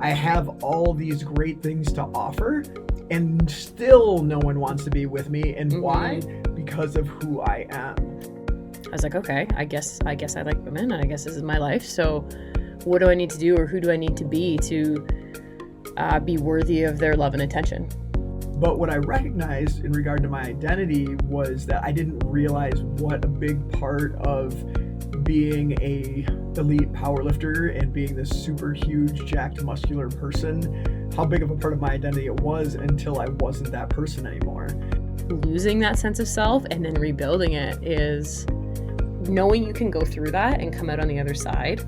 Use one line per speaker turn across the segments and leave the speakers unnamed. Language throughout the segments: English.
I have all these great things to offer, and still no one wants to be with me. And why? Because of who I am.
I was like, okay, I guess I like women, and I guess this is my life. So what do I need to do, or who do I need to be worthy of their love and attention?
But what I recognized in regard to my identity was that I didn't realize what a big part of being a elite powerlifter and being this super huge, jacked, muscular person, how big of a part of my identity it was until I wasn't that person anymore.
Losing that sense of self and then rebuilding it is knowing you can go through that and come out on the other side,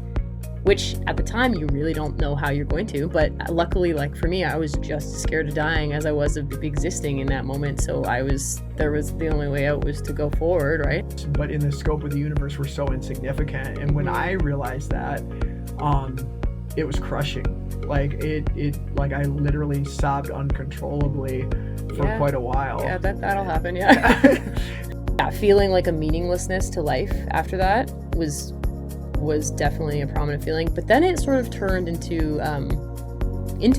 which at the time you really don't know how you're going to. But luckily, like for me, I was just as scared of dying as I was of existing in that moment. So the only way out was to go forward, right?
But in the scope of the universe, we're so insignificant. And when I realized that, it was crushing. Like like I literally sobbed uncontrollably for quite a while.
Yeah, that'll happen. Yeah. That feeling like a meaninglessness to life after that was definitely a prominent feeling, but then it sort of turned into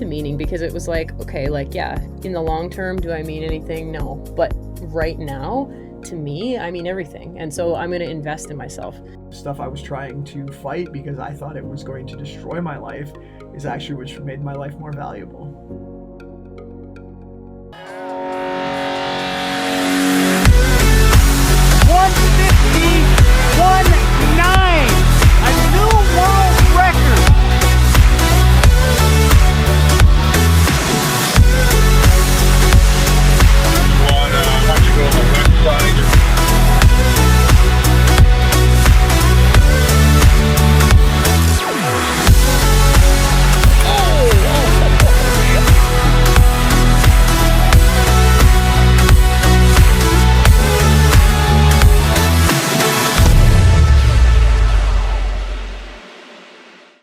meaning, because it was like, okay, like, yeah, in the long term, do I mean anything? No, but right now, to me, I mean everything, and so I'm going to invest in myself.
Stuff I was trying to fight because I thought it was going to destroy my life is actually which made my life more valuable.
150.19. A new world record.
Want to go on the website?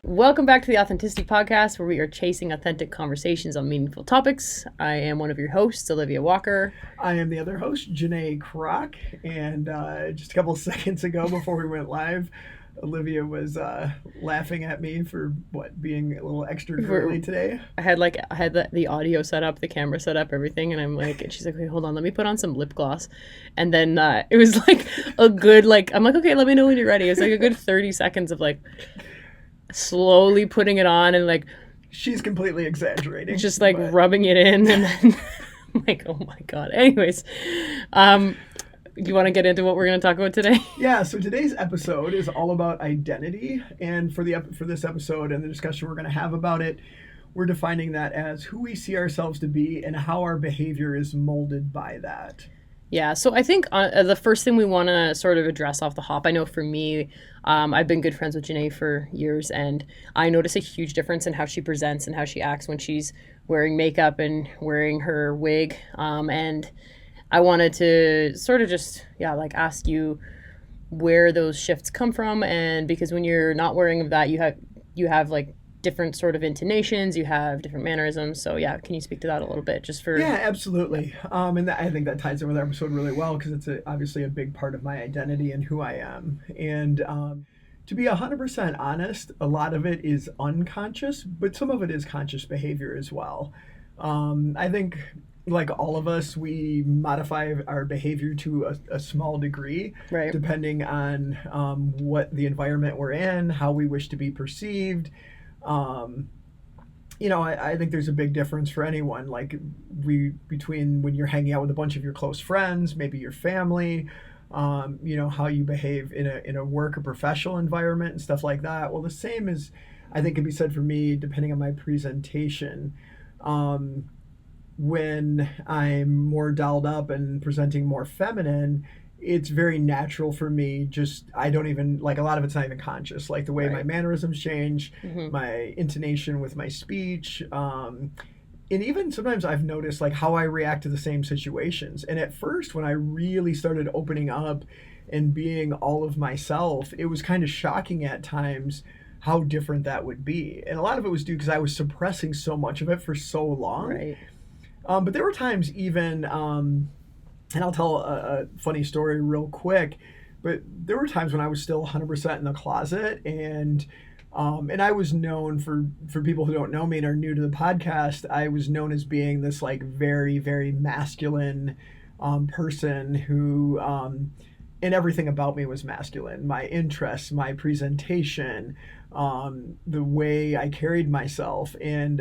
Welcome back to the Authenticity Podcast, where we are chasing authentic conversations on meaningful topics. I am one of your hosts, Alivia Walker.
I am the other host, Janae Kroc. And just a couple of seconds ago, before we went live, Olivia was laughing at me for being a little extra girly today.
I had the audio set up, the camera set up, everything, and I'm like, and she's like, wait, hold on, let me put on some lip gloss. And then it was like a good, I'm like, okay, let me know when you're ready. It was like a good 30 seconds of slowly putting it on, and
she's completely exaggerating,
just rubbing it in, and then I'm like, oh my god. Anyways, do you want to get into what we're going to talk about today?
Yeah, so today's episode is all about identity, and for this episode and the discussion we're going to have about it, we're defining that as who we see ourselves to be and how our behavior is molded by that.
Yeah, so I think the first thing we want to sort of address off the hop, I know for me, I've been good friends with Janae for years, and I notice a huge difference in how she presents and how she acts when she's wearing makeup and wearing her wig. And I wanted to sort of just, ask you where those shifts come from, and because when you're not wearing that, you have different sort of intonations, you have different mannerisms. So can you speak to that a little bit, just for...
Yeah, absolutely. And I think that ties in with our episode really well, because it's obviously a big part of my identity and who I am. And to be 100% honest, a lot of it is unconscious, but some of it is conscious behavior as well. I think, like all of us, we modify our behavior to a small degree,
right,
depending on what the environment we're in, how we wish to be perceived. I think there's a big difference for anyone, between when you're hanging out with a bunch of your close friends, maybe your family, how you behave in a work or professional environment and stuff like that. Well, the same is, I think, can be said for me, depending on my presentation. When I'm more dolled up and presenting more feminine, it's very natural for me. I don't even, a lot of it's not even conscious, the way my mannerisms change, my intonation with my speech. And even sometimes I've noticed how I react to the same situations. And at first, when I really started opening up and being all of myself, it was kind of shocking at times how different that would be. And a lot of it was due because I was suppressing so much of it for so long.
Right.
But there were times even, and I'll tell a funny story real quick, but there were times when I was still 100% in the closet, and And I was known for people who don't know me and are new to the podcast, I was known as being this like very, very masculine person who, and everything about me was masculine. My interests, my presentation, the way I carried myself. And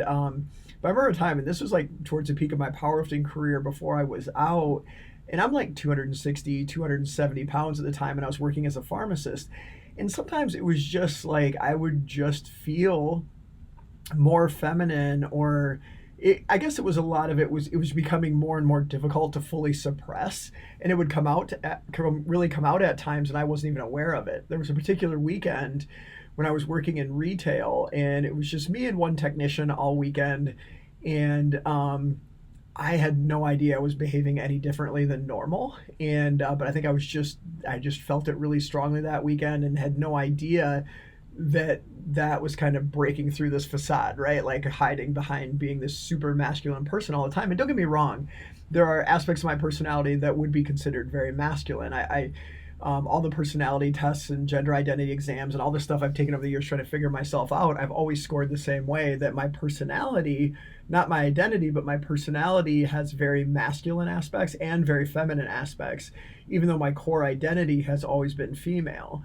but I remember a time, and this was like towards the peak of my powerlifting career before I was out, and I'm like 260, 270 pounds at the time, and I was working as a pharmacist. And sometimes it was just like I would just feel more feminine, or I guess it was a lot of it was becoming more and more difficult to fully suppress, and it would really come out at times, and I wasn't even aware of it. There was a particular weekend when I was working in retail, and it was just me and one technician all weekend, and I had no idea I was behaving any differently than normal, and but I think I just felt it really strongly that weekend, and had no idea that was kind of breaking through this facade, right? Like hiding behind being this super masculine person all the time. And don't get me wrong, there are aspects of my personality that would be considered very masculine. I all the personality tests and gender identity exams and all the stuff I've taken over the years trying to figure myself out, I've always scored the same way, that my personality, not my identity, but my personality has very masculine aspects and very feminine aspects, even though my core identity has always been female.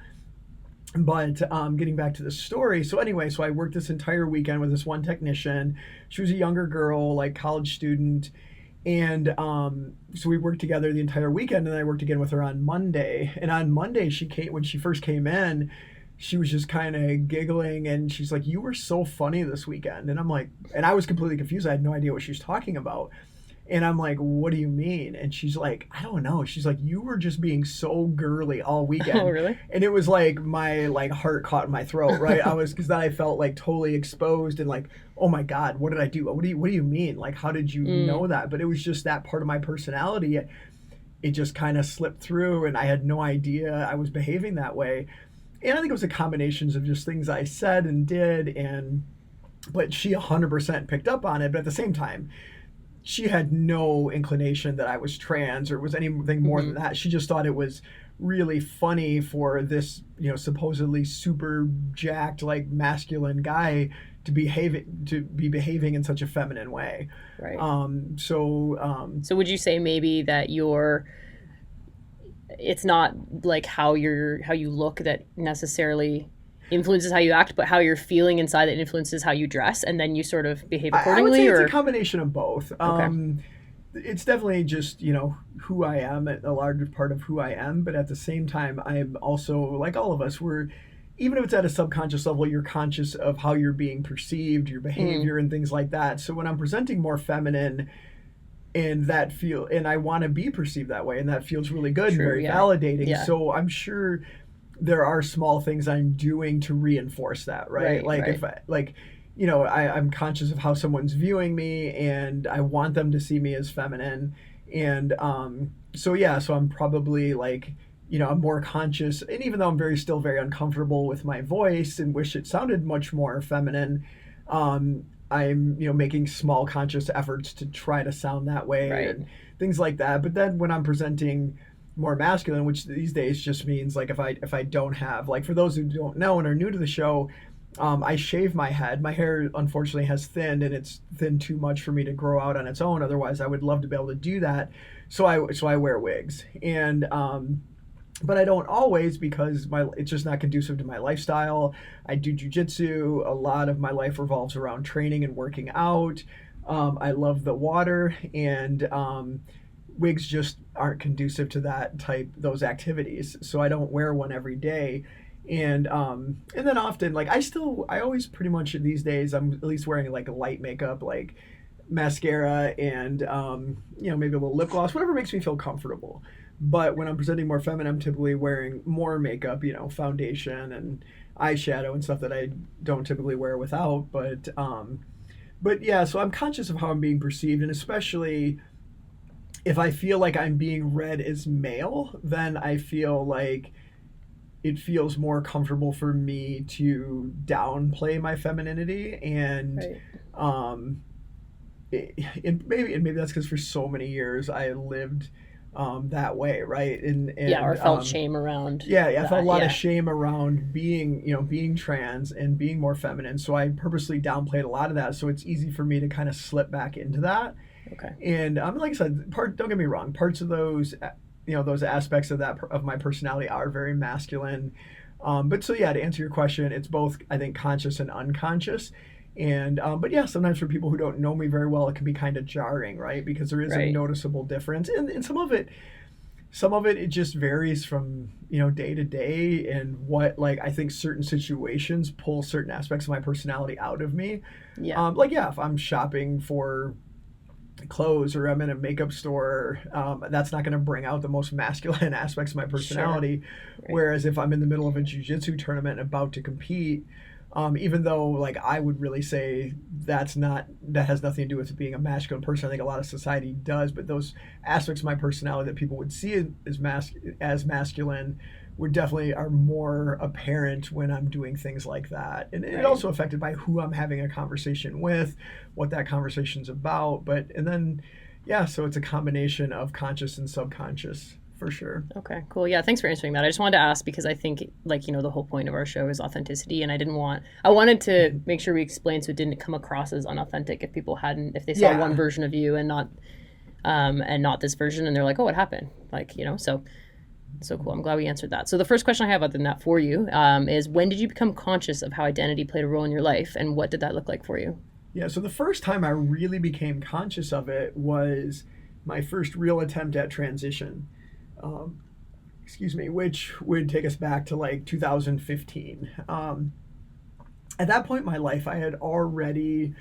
But getting back to the story, so anyway, so I worked this entire weekend with this one technician. She was a younger girl, like college student. And so we worked together the entire weekend, and I worked again with her on Monday. And on Monday, when she first came in, she was just kind of giggling, and she's like, "You were so funny this weekend." And I'm like, and I was completely confused. I had no idea what she was talking about. And I'm like, "What do you mean?" And she's like, "I don't know." She's like, "You were just being so girly all weekend."
Oh, really?
And it was like my heart caught in my throat, right? Because then I felt like totally exposed and like, oh my God, what did I do? What do you mean? Like, how did you know that? But it was just that part of my personality. It just kind of slipped through, and I had no idea I was behaving that way. And I think it was a combination of just things I said and did, but she 100% picked up on it. But at the same time, she had no inclination that I was trans or was anything more than that. She just thought it was really funny for this, supposedly super jacked, like masculine guy to be behaving in such a feminine way.
Right.
So
would you say maybe that it's not like how you look that necessarily influences how you act, but how you're feeling inside that influences how you dress, and then you sort of behave accordingly?
I would say it's a combination of both. Okay. It's definitely just, who I am, a large part of who I am, but at the same time, I'm also, like all of us, even if it's at a subconscious level, you're conscious of how you're being perceived, your behavior and things like that. So when I'm presenting more feminine, and I want to be perceived that way, and that feels really good and very validating. Yeah. So I'm sure there are small things I'm doing to reinforce that, right? I'm conscious of how someone's viewing me, and I want them to see me as feminine. And so I'm probably I'm more conscious, and even though I'm still very uncomfortable with my voice and wish it sounded much more feminine, I'm making small conscious efforts to try to sound that way, and things like that. But then when I'm presenting more masculine, which these days just means if I don't have, for those who don't know and are new to the show, I shave my head. My hair unfortunately has thinned, and it's thinned too much for me to grow out on its own. Otherwise I would love to be able to do that. So I wear wigs, and but I don't always, because it's just not conducive to my lifestyle. I do jujitsu. A lot of my life revolves around training and working out. I love the water, and wigs just aren't conducive to those activities. So I don't wear one every day. And then often, I always pretty much these days, I'm at least wearing light makeup, like mascara and, maybe a little lip gloss, whatever makes me feel comfortable. But when I'm presenting more feminine, I'm typically wearing more makeup, foundation and eyeshadow and stuff that I don't typically wear without. But yeah, so I'm conscious of how I'm being perceived, and especially if I feel like I'm being read as male, then I feel like it feels more comfortable for me to downplay my femininity. And maybe that's because for so many years I lived that way, right? And
Yeah, or felt shame around.
Yeah, I felt a lot
yeah.
of shame around being trans and being more feminine. So I purposely downplayed a lot of that. So it's easy for me to kind of slip back into that.
Okay.
And like I said, don't get me wrong, parts of those, those aspects of that of my personality are very masculine. But so yeah, to answer your question, it's both, I think, conscious and unconscious. And but yeah, sometimes for people who don't know me very well, it can be kind of jarring, right? Because there is a noticeable difference, and some of it it just varies from day to day, and what, like, I think certain situations pull certain aspects of my personality out of me.
Yeah.
If I'm shopping for clothes or I'm in a makeup store, that's not going to bring out the most masculine aspects of my personality. Sure. Right. Whereas if I'm in the middle of a jiu-jitsu tournament about to compete, even though, like, I would really say that has nothing to do with being a masculine person. I think a lot of society does, but those aspects of my personality that people would see as masculine would definitely are more apparent when I'm doing things like that. And it also affected by who I'm having a conversation with, what that conversation's about. So it's a combination of conscious and subconscious. For sure.
Okay, cool. Yeah, thanks for answering that. I just wanted to ask because I think, the whole point of our show is authenticity, and I wanted to make sure we explained so it didn't come across as unauthentic if they saw one version of you and not this version, and they're like, oh, what happened? So cool. I'm glad we answered that. So the first question I have other than that for you is, when did you become conscious of how identity played a role in your life, and what did that look like for you?
Yeah, so the first time I really became conscious of it was my first real attempt at transition. Which would take us back to like 2015. At that point in my life, I had already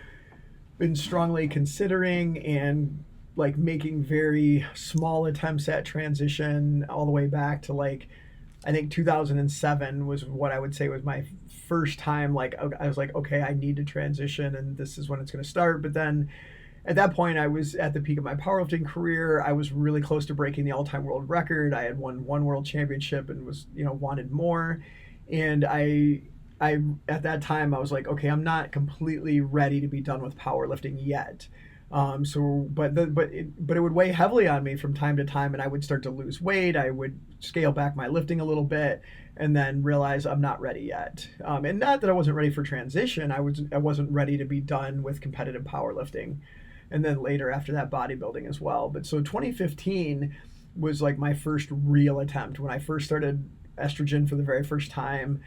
been strongly considering and like making very small attempts at transition all the way back to like, I think 2007 was what I would say was my first time. Like, I was like, okay, I need to transition and this is when it's going to start. But then at that point, I was at the peak of my powerlifting career. I was really close to breaking the all-time world record. I had won one world championship and was, wanted more. And I at that time, I was like, okay, I'm not completely ready to be done with powerlifting yet. But it would weigh heavily on me from time to time, and I would start to lose weight. I would scale back my lifting a little bit, and then realize I'm not ready yet. And not that I wasn't ready for transition. I wasn't ready to be done with competitive powerlifting. And then later after that, bodybuilding as well. But so 2015 was like my first real attempt when I first started estrogen for the very first time.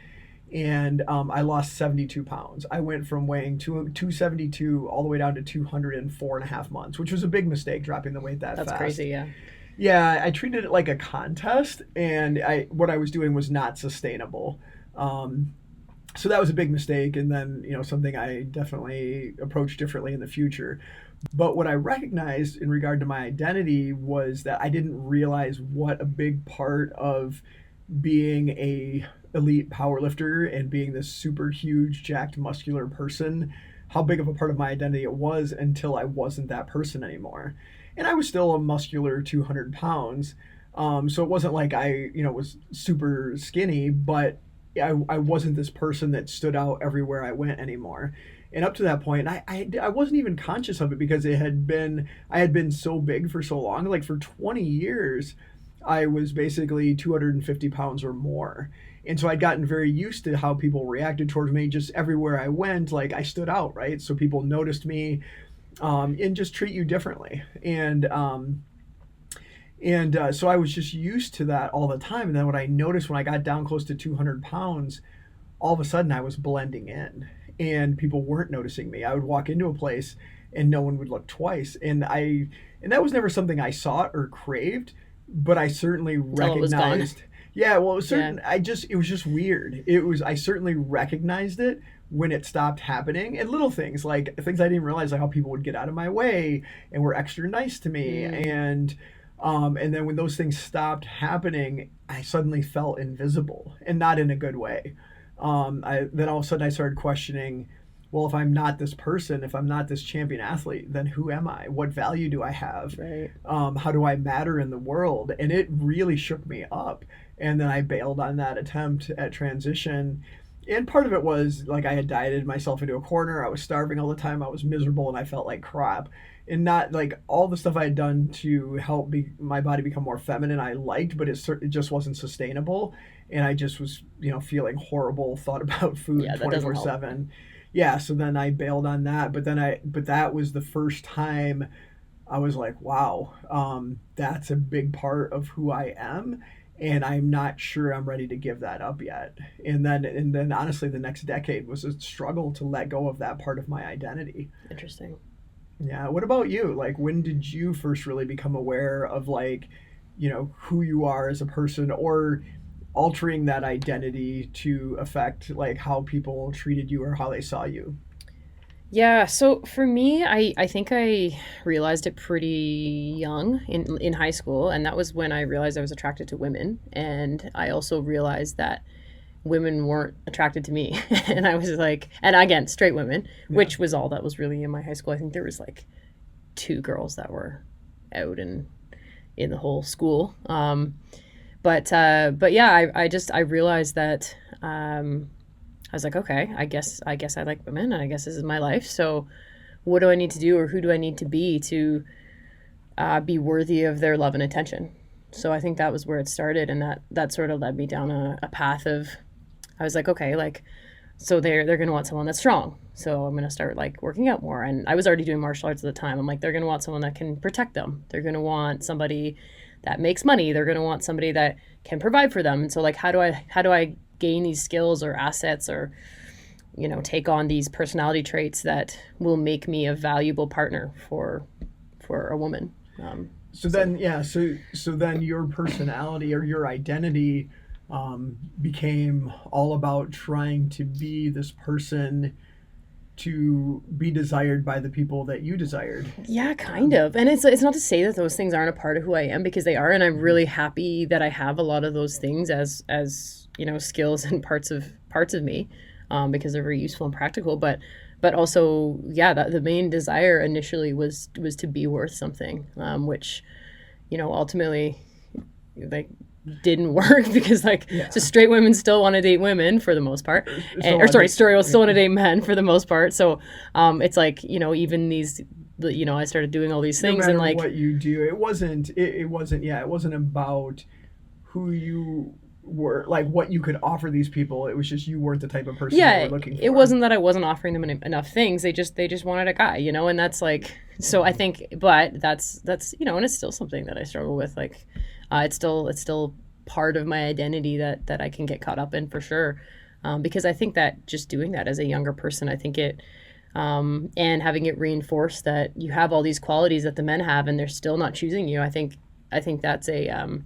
And I lost 72 pounds. I went from weighing 272 all the way down to 200 in 4.5 months, which was a big mistake, dropping the weight that fast.
That's crazy, yeah.
Yeah, I treated it like a contest, and what I was doing was not sustainable. So that was a big mistake, and then something I definitely approach differently in the future. But what I recognized in regard to my identity was that I didn't realize what a big part of being a elite powerlifter and being this super huge, jacked, muscular person, how big of a part of my identity it was until I wasn't that person anymore. And I was still a muscular 200 pounds. So it wasn't like I, was super skinny, but I wasn't this person that stood out everywhere I went anymore. And up to that point, I wasn't even conscious of it because I had been so big for so long. Like for 20 years, I was basically 250 pounds or more. And so I'd gotten very used to how people reacted towards me. Just everywhere I went, like I stood out, right? So people noticed me and just treat you differently. And so I was just used to that all the time. And then what I noticed when I got down close to 200 pounds, all of a sudden I was blending in and people weren't noticing me. I would walk into a place and no one would look twice. And that was never something I sought or craved, but I certainly recognized. Yeah, well, it was certain. Yeah. It was just weird. I certainly recognized it when it stopped happening, and little things like things I didn't realize, like how people would get out of my way and were extra nice to me, and then when those things stopped happening, I suddenly felt invisible, and not in a good way. Then all of a sudden I started questioning, well, if I'm not this person, if I'm not this champion athlete, then who am I? What value do I have?
Right.
How do I matter in the world? And it really shook me up. And then I bailed on that attempt at transition. And part of it was like I had dieted myself into a corner. I was starving all the time. I was miserable and I felt like crap. And not like all the stuff I had done to help my body become more feminine, I liked, but it just wasn't sustainable. And I just was, feeling horrible, thought about food 24/7. Yeah. So then I bailed on that. But that was the first time I was like, wow, that's a big part of who I am. And I'm not sure I'm ready to give that up yet. And then honestly, the next decade was a struggle to let go of that part of my identity.
Interesting.
Yeah. What about you? Like, when did you first really become aware of like, who you are as a person, or altering that identity to affect like how people treated you or how they saw you?
Yeah, so for me, I think I realized it pretty young in high school, and that was when I realized I was attracted to women, and I also realized that women weren't attracted to me. And I was like, and again, straight women, which was all that was really in my high school. I think there was like 2 girls that were out and in the whole school. But yeah, I realized that I was like, okay, I guess I like women, and I guess this is my life. So what do I need to do, or who do I need to be worthy of their love and attention? So I think that was where it started, and that sort of led me down a path of, I was like, okay, like, so they're going to want someone that's strong. So I'm going to start like working out more. And I was already doing martial arts at the time. I'm like, they're going to want someone that can protect them. They're going to want somebody that makes money. They're going to want somebody that can provide for them. And so like, how do I gain these skills or assets, or, take on these personality traits that will make me a valuable partner for a woman?
So then your personality or your identity became all about trying to be this person to be desired by the people that you desired.
Yeah, kind of. And it's not to say that those things aren't a part of who I am, because they are, and I'm really happy that I have a lot of those things as skills and parts of me, because they're very useful and practical. But also, yeah, the main desire initially was to be worth something, which, ultimately, like, didn't work, because so straight women still want to date women for the most part, straight will still want to date men for the most part. So it's like, even these, I started doing all these things,
no matter
and like
what you do, it wasn't about who you were, like what you could offer these people. It was just you weren't the type of person they were looking for.
It wasn't that I wasn't offering them enough things. They just wanted a guy, and that's like, so I think, but that's and it's still something that I struggle with. Like, it's still part of my identity that I can get caught up in, for sure, because I think that just doing that as a younger person, I think it, and having it reinforced that you have all these qualities that the men have, and they're still not choosing you. I think that's a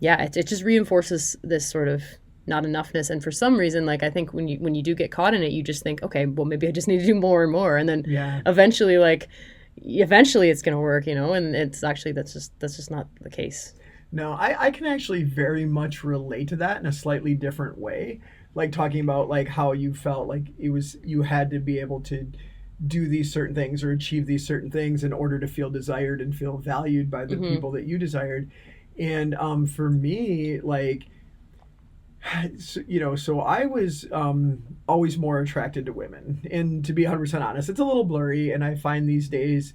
it just reinforces this sort of not enoughness. And for some reason, like, I think when you do get caught in it, you just think, okay, well, maybe I just need to do more and more, and then eventually it's gonna work, and it's actually that's just not the case.
No, I can actually very much relate to that in a slightly different way. Like, talking about like how you felt like you had to be able to do these certain things or achieve these certain things in order to feel desired and feel valued by the people that you desired. And for me, like, so I was always more attracted to women. And to be 100% honest, it's a little blurry, and I find these days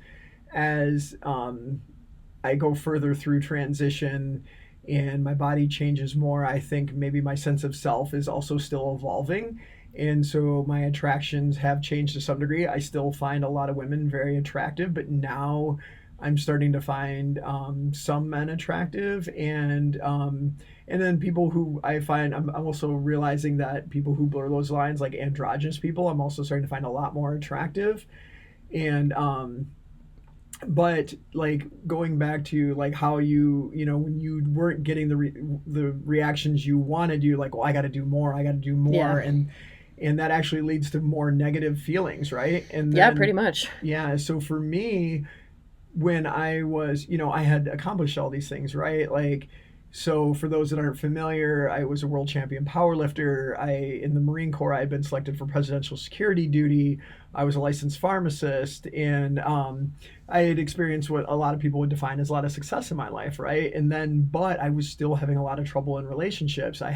as I go further through transition and my body changes more, I think maybe my sense of self is also still evolving. And so my attractions have changed to some degree. I still find a lot of women very attractive, but now I'm starting to find some men attractive, and then people who I find, I'm also realizing that people who blur those lines, like androgynous people, I'm also starting to find a lot more attractive. And but like, going back to like how you when you weren't getting the reactions you wanted, you're like, well, I got to do more, and that actually leads to more negative feelings, right? And then,
pretty much.
Yeah. So for me, when I was, I had accomplished all these things, right? Like, so for those that aren't familiar, I was a world champion powerlifter. In the Marine Corps, I had been selected for presidential security duty. I was a licensed pharmacist, and I had experienced what a lot of people would define as a lot of success in my life, right? But I was still having a lot of trouble in relationships. I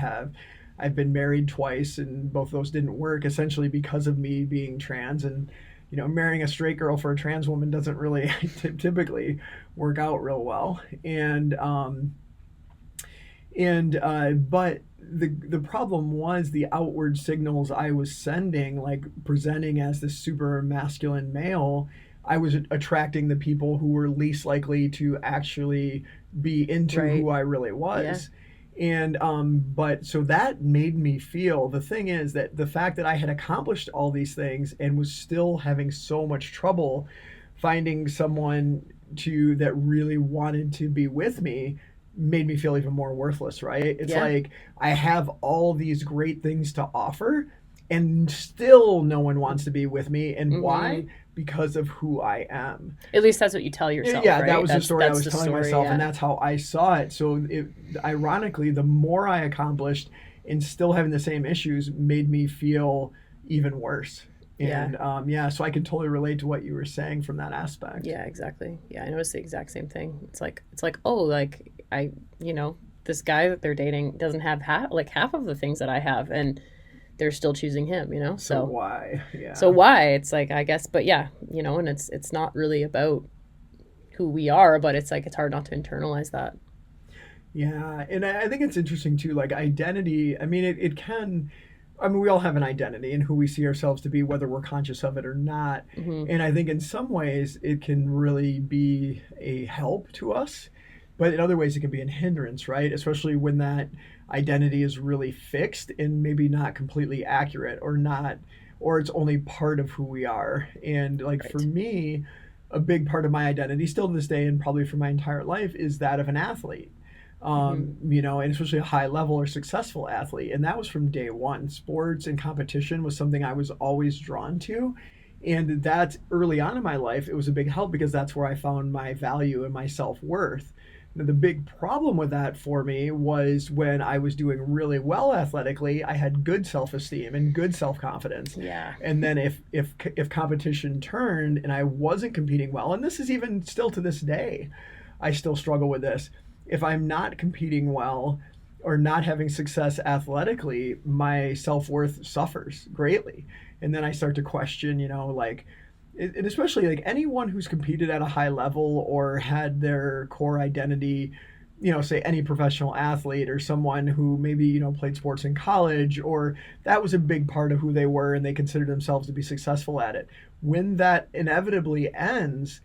I've been married twice, and both of those didn't work, essentially because of me being trans. And marrying a straight girl for a trans woman doesn't really typically work out real well. But the problem was the outward signals I was sending, like presenting as this super masculine male. I was attracting the people who were least likely to actually be into who I really was. And but so that made me feel, the thing is that the fact that I had accomplished all these things and was still having so much trouble finding someone that really wanted to be with me made me feel even more worthless, right? It's like I have all these great things to offer and still no one wants to be with me. And why? Because of who I am.
At least that's what you tell yourself,
yeah,
right?
That was the story I was telling myself, and that's how I saw it. So ironically, the more I accomplished and still having the same issues made me feel even worse. And so I can totally relate to what you were saying from that aspect.
Yeah, exactly. Yeah, I noticed the exact same thing. It's like, oh, like this guy that they're dating doesn't have half of the things that I have, and they're still choosing him, So
why? Yeah.
So why? It's like, I guess, but yeah, and it's not really about who we are, but it's like, it's hard not to internalize that.
Yeah, and I think it's interesting too, like identity. I mean, it can. I mean, we all have an identity in who we see ourselves to be, whether we're conscious of it or not. And I think in some ways it can really be a help to us, but in other ways it can be a hindrance, right? Especially when that identity is really fixed and maybe not completely accurate, or it's only part of who we are. And like for me, a big part of my identity still to this day, and probably for my entire life, is that of an athlete. And especially a high level or successful athlete. And that was from day one. Sports and competition was something I was always drawn to. And that's early on in my life, it was a big help because that's where I found my value and my self-worth. Now, the big problem with that for me was when I was doing really well athletically, I had good self-esteem and good self-confidence.
Yeah.
And then if competition turned and I wasn't competing well, and this is even still to this day, I still struggle with this. If I'm not competing well or not having success athletically, my self-worth suffers greatly. And then I start to question, and especially like anyone who's competed at a high level or had their core identity, say any professional athlete or someone who maybe, played sports in college, or that was a big part of who they were and they considered themselves to be successful at it. When that inevitably ends,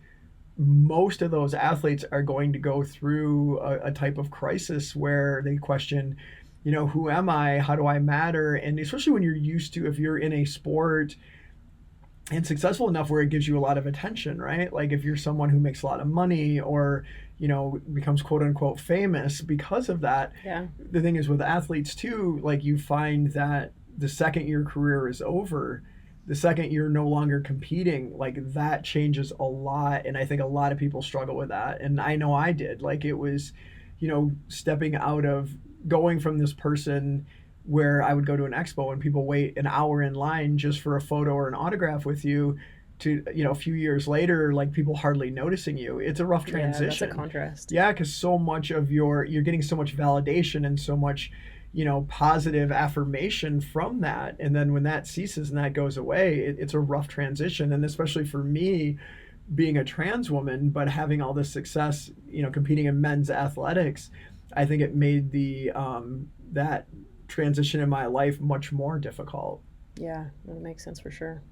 most of those athletes are going to go through a type of crisis where they question, who am I? How do I matter? And especially when you're used to, if you're in a sport and successful enough where it gives you a lot of attention, right? Like if you're someone who makes a lot of money or, becomes quote unquote famous because of that.
Yeah.
The thing is with athletes too, like you find that the second your career is over, the second you're no longer competing, like that changes a lot. And I think a lot of people struggle with that. And I know I did. Like it was, stepping out of going from this person where I would go to an expo and people wait an hour in line just for a photo or an autograph with you to, a few years later, like people hardly noticing you. It's a rough transition.
Yeah, that's a contrast.
Yeah, because so much of you're getting so much validation and so much positive affirmation from that. And then when that ceases and that goes away, it's a rough transition. And especially for me, being a trans woman, but having all this success, competing in men's athletics, I think it made that transition in my life much more difficult.
Yeah, that makes sense for sure.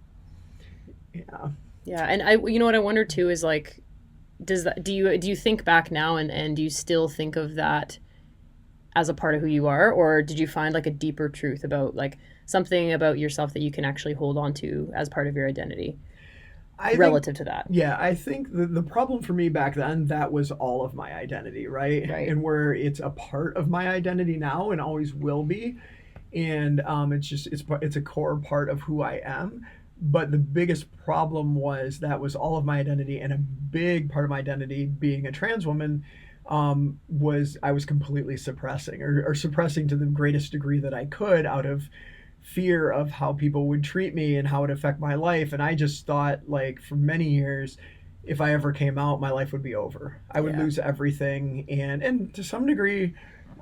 Yeah.
Yeah. And what I wonder too is like, do you think back now and do you still think of that as a part of who you are, or did you find like a deeper truth about like something about yourself that you can actually hold on to as part of your identity relative to that?
Yeah, I think the problem for me back then, that was all of my identity, right? And where it's a part of my identity now and always will be. And it's a core part of who I am. But the biggest problem was that was all of my identity, and a big part of my identity being a trans woman was I was completely suppressing or suppressing to the greatest degree that I could out of fear of how people would treat me and how it would affect my life. And I just thought, like, for many years, if I ever came out, my life would be over. I would lose everything. And to some degree,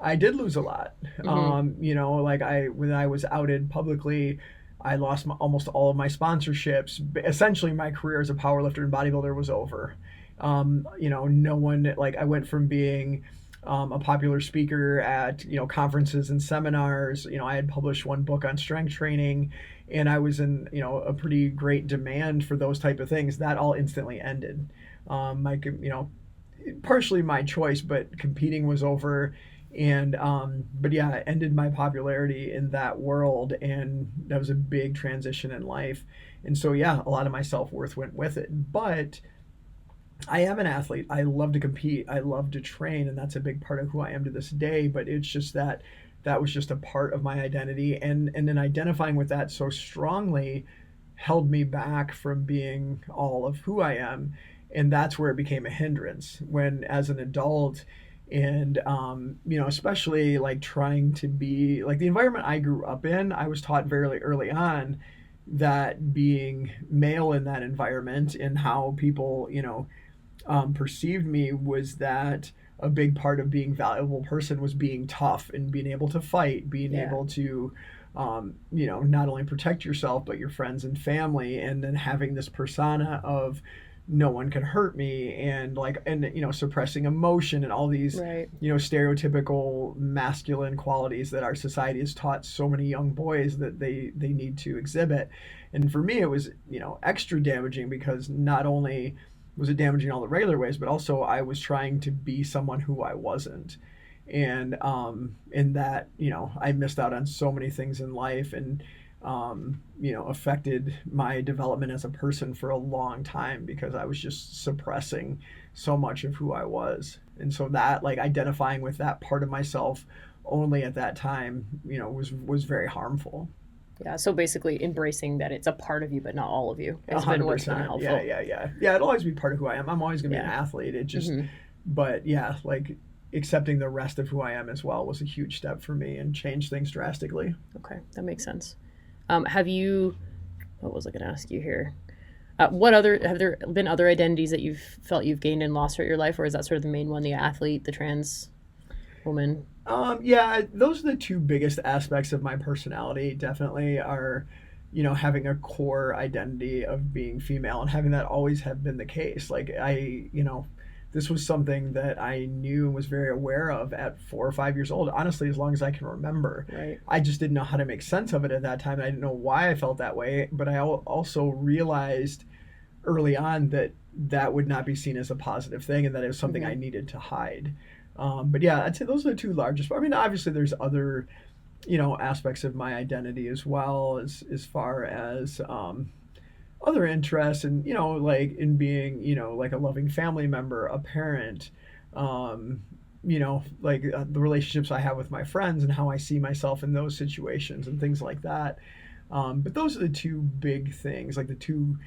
I did lose a lot. You know, like when I was outed publicly, I lost almost all of my sponsorships. Essentially, my career as a powerlifter and bodybuilder was over. You know, no one, like, I went from being a popular speaker at, you know, conferences and seminars. You know, I had published one book on strength training, and I was in, you know, a pretty great demand for those type of things. That all instantly ended. You know, partially my choice, but competing was over. And but yeah, it ended my popularity in that world, and that was a big transition in life. And so yeah, a lot of my self-worth went with it. But I am an athlete. I love to compete. I love to train, and that's a big part of who I am to this day. But it's just that was just a part of my identity, and then identifying with that so strongly held me back from being all of who I am. And that's where it became a hindrance when, as an adult, and you know, especially like trying to be like the environment I grew up in, I was taught very early on that being male in that environment and how people, you know, perceived me was that a big part of being a valuable person was being tough and being able to fight, being able to you know, not only protect yourself but your friends and family, and then having this persona of no one can hurt me, and like, and you know, suppressing emotion and all these you know, stereotypical masculine qualities that our society has taught so many young boys that they need to exhibit. And for me, it was, you know, extra damaging, because not only was it damaging in all the regular ways, but also I was trying to be someone who I wasn't. And in that, you know, I missed out on so many things in life, and you know, affected my development as a person for a long time, because I was just suppressing so much of who I was. And so that, like, identifying with that part of myself only at that time, you know, was very harmful.
Yeah, so basically embracing that it's a part of you, but not all of you, has been what's been helpful.
Yeah, it'll always be part of who I am. I'm always going to be an athlete. It just, but yeah, like, accepting the rest of who I am as well was a huge step for me and changed things drastically.
Okay, that makes sense. Have you, what was I going to ask you here? Have there been other identities that you've felt you've gained and lost throughout your life, or is that sort of the main one, the athlete, the trans woman?
Yeah, those are the two biggest aspects of my personality, definitely, are, you know, having a core identity of being female, and having that always have been the case. Like, you know, this was something that I knew and was very aware of at 4 or 5 years old, honestly, as long as I can remember.
Right.
I just didn't know how to make sense of it at that time, and I didn't know why I felt that way, but I also realized early on that that would not be seen as a positive thing, and that it was something I needed to hide. But yeah, I'd say those are the two largest. I mean, obviously there's other, you know, aspects of my identity as well, as far as other interests, and, you know, like in being, you know, like a loving family member, a parent, you know, like the relationships I have with my friends and how I see myself in those situations and things like that. But those are the two big things, like the two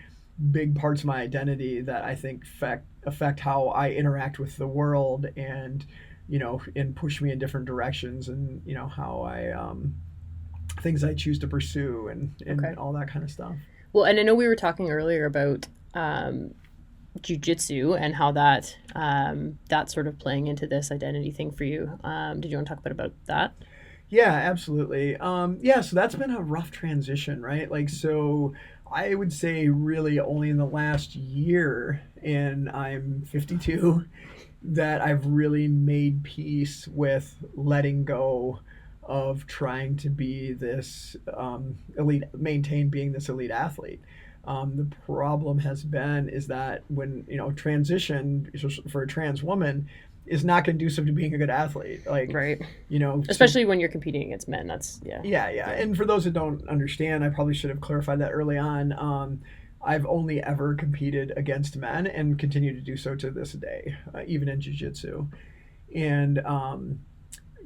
big parts of my identity that I think affect how I interact with the world, and, you know, and push me in different directions, and, you know, how I things I choose to pursue, and all that kind of stuff.
Well, and I know we were talking earlier about jiu-jitsu and how that that's sort of playing into this identity thing for you. Did you want to talk a bit about that?
Yeah, absolutely. Yeah, so that's been a rough transition, right? Like, so I would say really only in the last year, and I'm 52, that I've really made peace with letting go of trying to be this maintain being this elite athlete. The problem has been is that when, you know, transition for a trans woman is not conducive to being a good athlete. Like,
right.
You know,
especially when you're competing against men. That's
Yeah. And for those that don't understand, I probably should have clarified that early on. I've only ever competed against men and continue to do so to this day, even in jiu-jitsu. And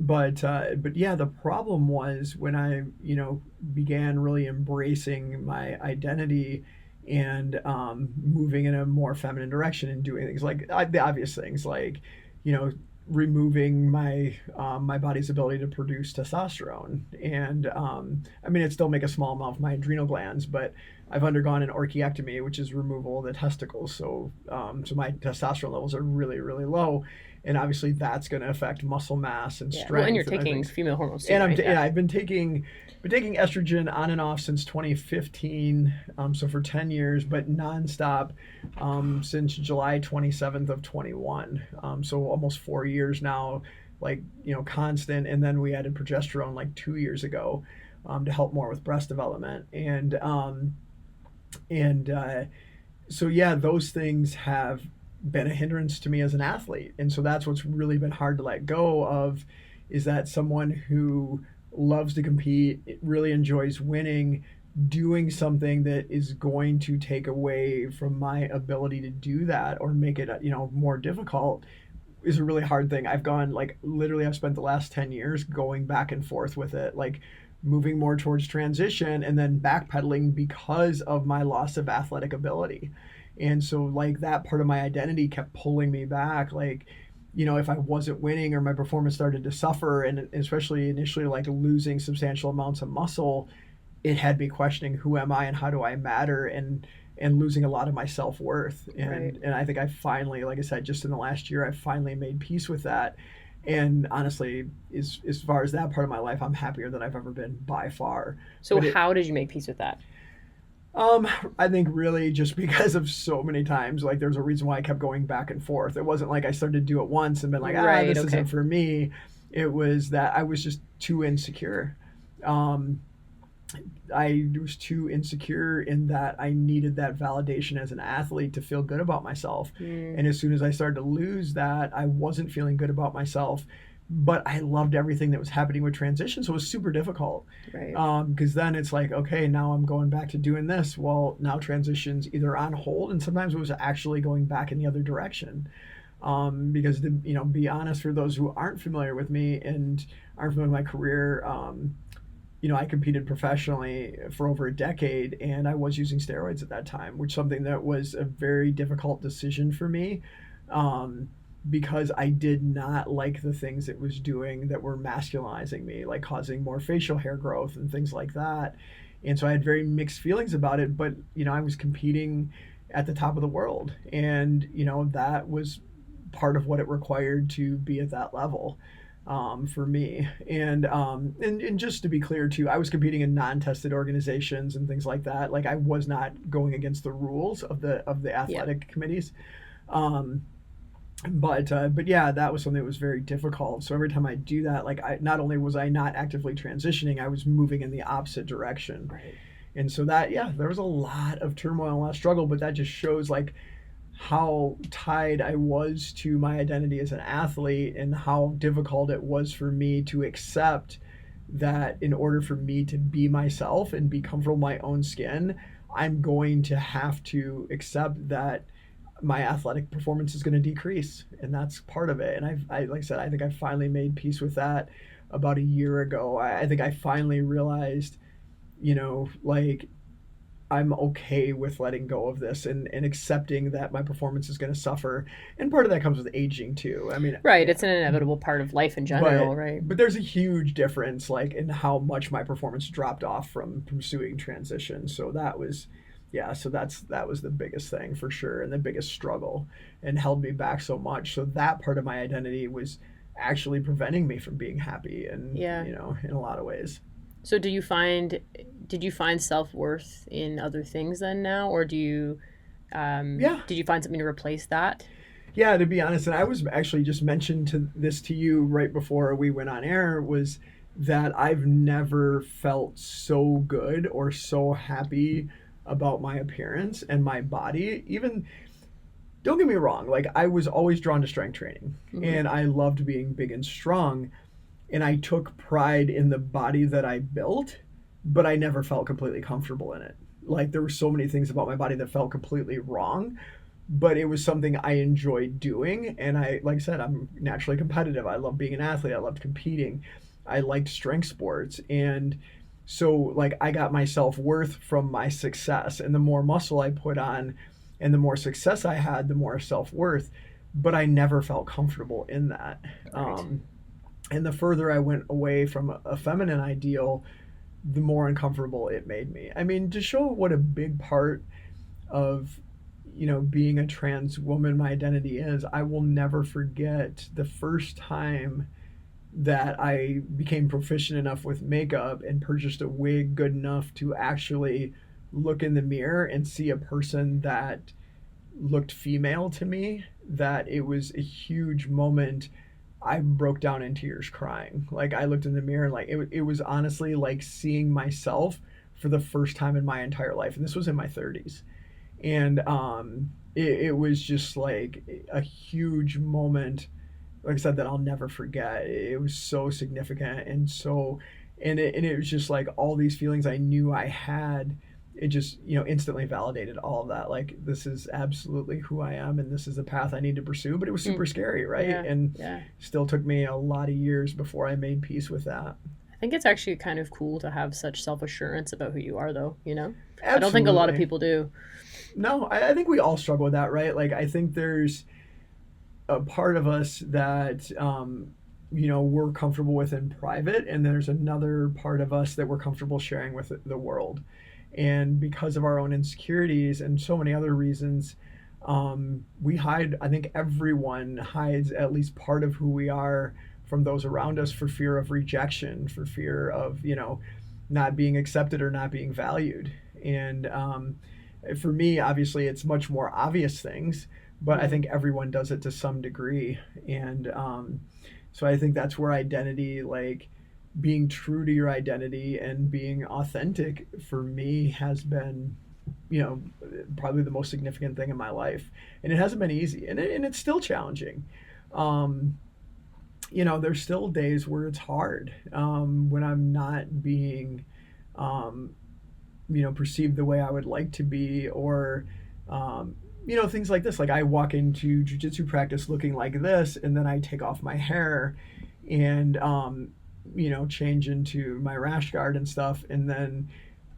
but yeah, the problem was when I, you know, began really embracing my identity and moving in a more feminine direction and doing things like the obvious things, like, you know, removing my my body's ability to produce testosterone, and I mean, it still make a small amount of my adrenal glands, but I've undergone an orchiectomy, which is removal of the testicles. So so my testosterone levels are really, really low. And obviously that's going to affect muscle mass and strength.
Well, and you're taking female hormones too,
and
right?
I've been taking estrogen on and off since 2015, so for 10 years, but nonstop since July 27th of 21. So almost 4 years now, like, constant. And then we added progesterone like 2 years ago to help more with breast development. So yeah, those things have been a hindrance to me as an athlete. And so that's what's really been hard to let go of, is that someone who loves to compete, really enjoys winning, doing something that is going to take away from my ability to do that or make it, more difficult, is a really hard thing. I've gone, like, literally I've spent the last 10 years going back and forth with it, like moving more towards transition and then backpedaling because of my loss of athletic ability. And so, like, that part of my identity kept pulling me back. Like, if I wasn't winning or my performance started to suffer, and especially initially, like, losing substantial amounts of muscle, it had me questioning, who am I and how do I matter, and losing a lot of my self-worth. And I think I finally, like I said, just in the last year, I finally made peace with that. And honestly, as far as that part of my life, I'm happier than I've ever been by far.
So how did you make peace with that?
I think really just because of so many times, like, there's a reason why I kept going back and forth. It wasn't like I started to do it once and been like, this isn't for me. It was that I was just too insecure. I was too insecure in that I needed that validation as an athlete to feel good about myself. And as soon as I started to lose that, I wasn't feeling good about myself. But I loved everything that was happening with transition, so it was super difficult.
Right.
Because then it's like, okay, now I'm going back to doing this. Well, now transition's either on hold, and sometimes it was actually going back in the other direction. Because to be honest, for those who aren't familiar with me and aren't familiar with my career, I competed professionally for over a decade, and I was using steroids at that time, which is something that was a very difficult decision for me. Because I did not like the things it was doing that were masculinizing me, like causing more facial hair growth and things like that. And so I had very mixed feelings about it, but, I was competing at the top of the world. And, that was part of what it required to be at that level for me. And just to be clear too, I was competing in non-tested organizations and things like that. Like, I was not going against the rules of the athletic committees. But yeah, that was something that was very difficult. So every time I do that, like, not only was I not actively transitioning, I was moving in the opposite direction.
Right.
And so that, there was a lot of turmoil, a lot of struggle, but that just shows, like, how tied I was to my identity as an athlete and how difficult it was for me to accept that in order for me to be myself and be comfortable in my own skin, I'm going to have to accept that my athletic performance is going to decrease, and that's part of it. And I like I said, I think I finally made peace with that about a year ago. I think I finally realized, like, I'm okay with letting go of this and accepting that my performance is going to suffer. And part of that comes with aging too. I mean,
right. It's an inevitable part of life in general, right?
But there's a huge difference, like, in how much my performance dropped off from pursuing transition. So that was, that was the biggest thing for sure, and the biggest struggle, and held me back so much. So that part of my identity was actually preventing me from being happy, and in a lot of ways.
So did you find self-worth in other things then now, or did you find something to replace that?
Yeah, to be honest, and I was actually just mentioned this to you right before we went on air, was that I've never felt so good or so happy about my appearance and my body. Even, don't get me wrong, like, I was always drawn to strength training, and I loved being big and strong, and I took pride in the body that I built, but I never felt completely comfortable in it. Like, there were so many things about my body that felt completely wrong, but it was something I enjoyed doing. And like I said, I'm naturally competitive. I love being an athlete. I loved competing. I liked strength sports. And so, like, I got my self-worth from my success, and the more muscle I put on and the more success I had, the more self-worth, but I never felt comfortable in that. Right. And the further I went away from a feminine ideal, the more uncomfortable it made me. I mean, to show what a big part of, being a trans woman, my identity is, I will never forget the first time that I became proficient enough with makeup and purchased a wig good enough to actually look in the mirror and see a person that looked female to me, that it was a huge moment. I broke down in tears crying. Like, I looked in the mirror and like it was honestly like seeing myself for the first time in my entire life. And this was in my 30s. And it was just like a huge moment, like I said, that I'll never forget. It was so significant and it was just like all these feelings I knew I had. It just, instantly validated all of that. Like, this is absolutely who I am and this is the path I need to pursue. But it was super scary, right?
Yeah.
And still took me a lot of years before I made peace with that.
I think it's actually kind of cool to have such self-assurance about who you are, though,
Absolutely.
I don't think a lot of people do.
No, I think we all struggle with that, right? Like, I think there's a part of us that, we're comfortable with in private, and there's another part of us that we're comfortable sharing with the world. And because of our own insecurities and so many other reasons, we hide. I think everyone hides at least part of who we are from those around us for fear of rejection, for fear of, not being accepted or not being valued. And for me, obviously, it's much more obvious things, but I think everyone does it to some degree. And so I think that's where identity, like being true to your identity and being authentic, for me has been, probably the most significant thing in my life. And it hasn't been easy, and it's still challenging. There's still days where it's hard, when I'm not being, perceived the way I would like to be, or, things like this. Like, I walk into jiu-jitsu practice looking like this, and then I take off my hair and, change into my rash guard and stuff. And then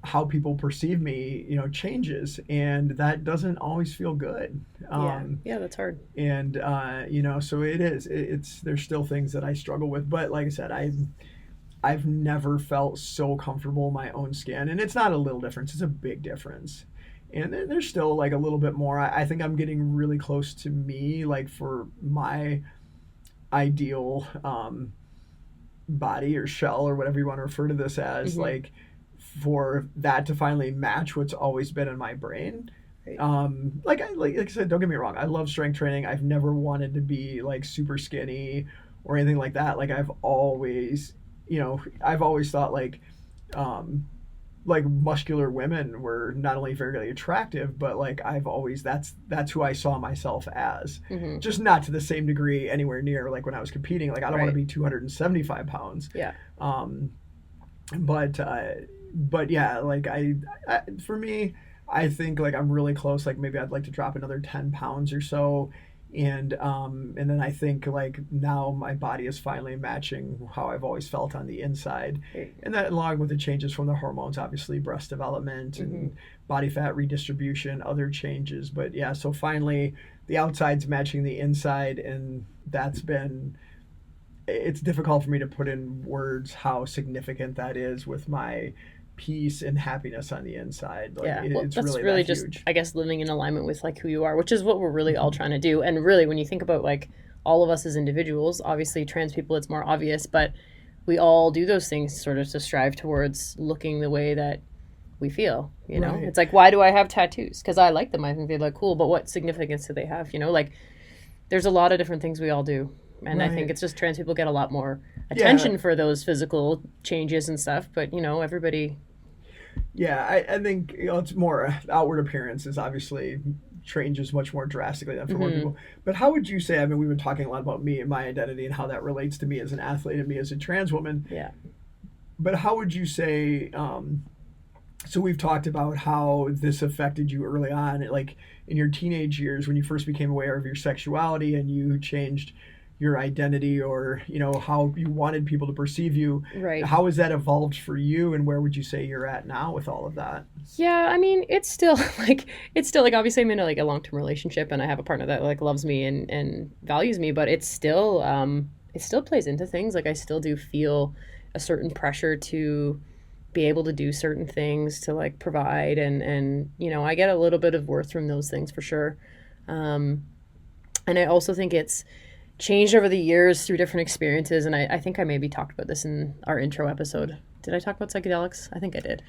how people perceive me, changes. And that doesn't always feel good.
Yeah, that's hard.
And, so there's still things that I struggle with. But like I said, I've never felt so comfortable in my own skin. And it's not a little difference, it's a big difference. And there's still like a little bit more. I think I'm getting really close to me, like for my ideal body or shell or whatever you want to refer to this as, like for that to finally match what's always been in my brain. Right. Like I said, don't get me wrong, I love strength training. I've never wanted to be like super skinny or anything like that. Like, I've always thought like muscular women were not only very attractive, but like that's who I saw myself as. Just not to the same degree anywhere near like when I was competing. Like, I don't want to be 275 pounds.
Yeah.
But yeah, like I for me, I think like I'm really close. Like, maybe I'd like to drop another 10 pounds or so. And then I think like now my body is finally matching how I've always felt on the inside. And that, along with the changes from the hormones, obviously breast development and body fat redistribution, other changes. But yeah, so finally the outside's matching the inside, and it's difficult for me to put in words how significant that is with my peace and happiness on the inside. Like,
yeah, well,
it's
that's
really
just
huge.
I guess living in alignment with like who you are, which is what we're really all trying to do. And really, when you think about like all of us as individuals, obviously trans people, it's more obvious, but we all do those things sort of to strive towards looking the way that we feel,
Right.
It's like, why do I have tattoos? Because I like them, I think they look cool, but what significance do they have? Like, there's a lot of different things we all do. And
Right.
I think it's just trans people get a lot more attention for those physical changes and stuff, but everybody.
Yeah, I think it's more outward appearances obviously changes much more drastically than for more people. But how would you say, I mean, we've been talking a lot about me and my identity and how that relates to me as an athlete and me as a trans woman.
Yeah.
But how would you say, so we've talked about how this affected you early on, like in your teenage years when you first became aware of your sexuality and you changed your identity, or how you wanted people to perceive you.
Right.
How has that evolved for you, and where would you say you're at now with all of that?
Yeah, I mean, it's still like obviously I'm in a long-term relationship and I have a partner that like loves me and values me, but it still plays into things. Like, I still do feel a certain pressure to be able to do certain things, to like provide, and you know, I get a little bit of worth from those things for sure. And I also think it's changed over the years through different experiences, and I think I maybe talked about this in our intro episode. Did I talk about psychedelics? I think I did.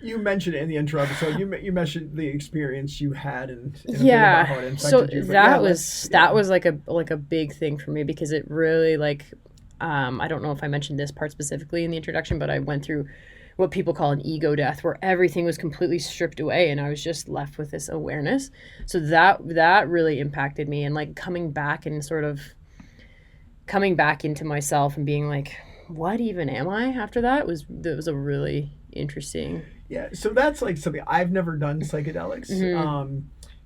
You mentioned it in the intro episode. You mentioned the experience you had and
yeah.
How it infected
so
you. But
that was like a big thing for me, because it really like I don't know if I mentioned this part specifically in the introduction, but I went through what people call an ego death, where everything was completely stripped away and I was just left with this awareness. So that really impacted me, and like coming back into myself and being like, what even am I after that was a really interesting.
Yeah, so that's like something I've never done psychedelics,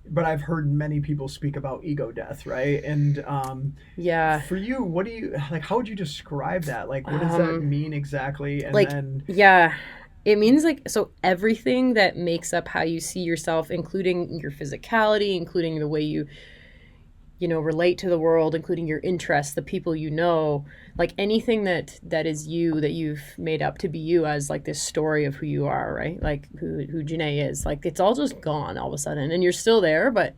but I've heard many people speak about ego death, right? And
yeah,
for you, what do you like? How would you describe that? Like, what does that mean exactly? And
like,
then
yeah, it means like, so everything that makes up how you see yourself, including your physicality, including the way you know, relate to the world, including your interests, the people you know, like anything that is you, that you've made up to be you as like this story of who you are, right? Like who Janae is, like it's all just gone all of a sudden, and you're still there, but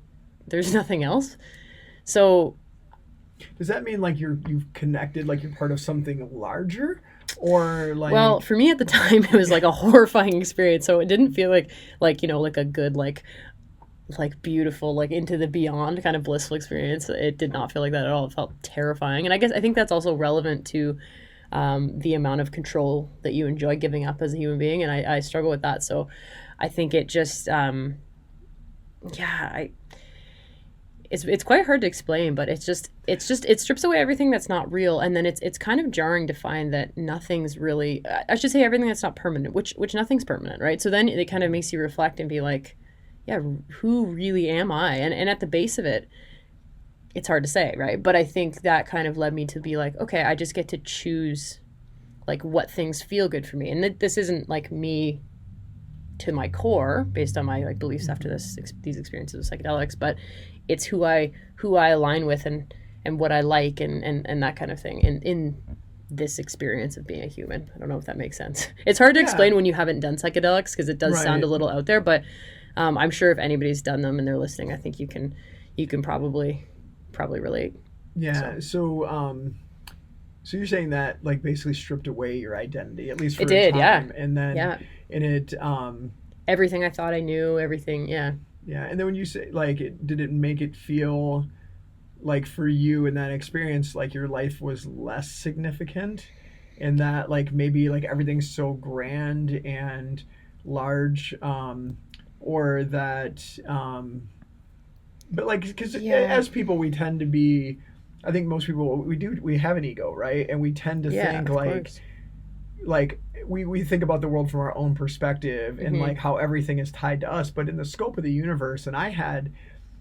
there's nothing else. So
does that mean like you've connected, like you're part of something larger? Or like,
well, for me at the time it was like a horrifying experience, so it didn't feel like you know, like a good like beautiful, like into the beyond kind of blissful experience. It did not feel like that at all. It felt terrifying. And I think that's also relevant to the amount of control that you enjoy giving up as a human being. And I struggle with that. So I think it just, it's quite hard to explain, but it strips away everything that's not real. And then it's kind of jarring to find that nothing's really, I should say everything that's not permanent, which nothing's permanent, right? So then it kind of makes you reflect and be like, yeah, who really am I? And at the base of it, it's hard to say, right? But I think that kind of led me to be like, okay, I just get to choose like what things feel good for me. And this isn't like me to my core based on my like beliefs after these experiences with psychedelics, but it's who I align with and what I like and that kind of thing in this experience of being a human. I don't know if that makes sense. It's hard to explain when you haven't done psychedelics, because it does sound a little out there, but I'm sure if anybody's done them and they're listening, I think you can probably relate.
Yeah. So you're saying that like basically stripped away your identity, at least for
it did,
a time,
yeah.
And then and it
everything I thought I knew, everything, yeah.
Yeah, and then when you say like, did it make it feel like for you in that experience, like your life was less significant, and that like maybe like everything's so grand and large, or that but like, because as people we tend to be, I think most people we have an ego, right? And we tend to think like we think about the world from our own perspective and like how everything is tied to us, but in the scope of the universe. And I had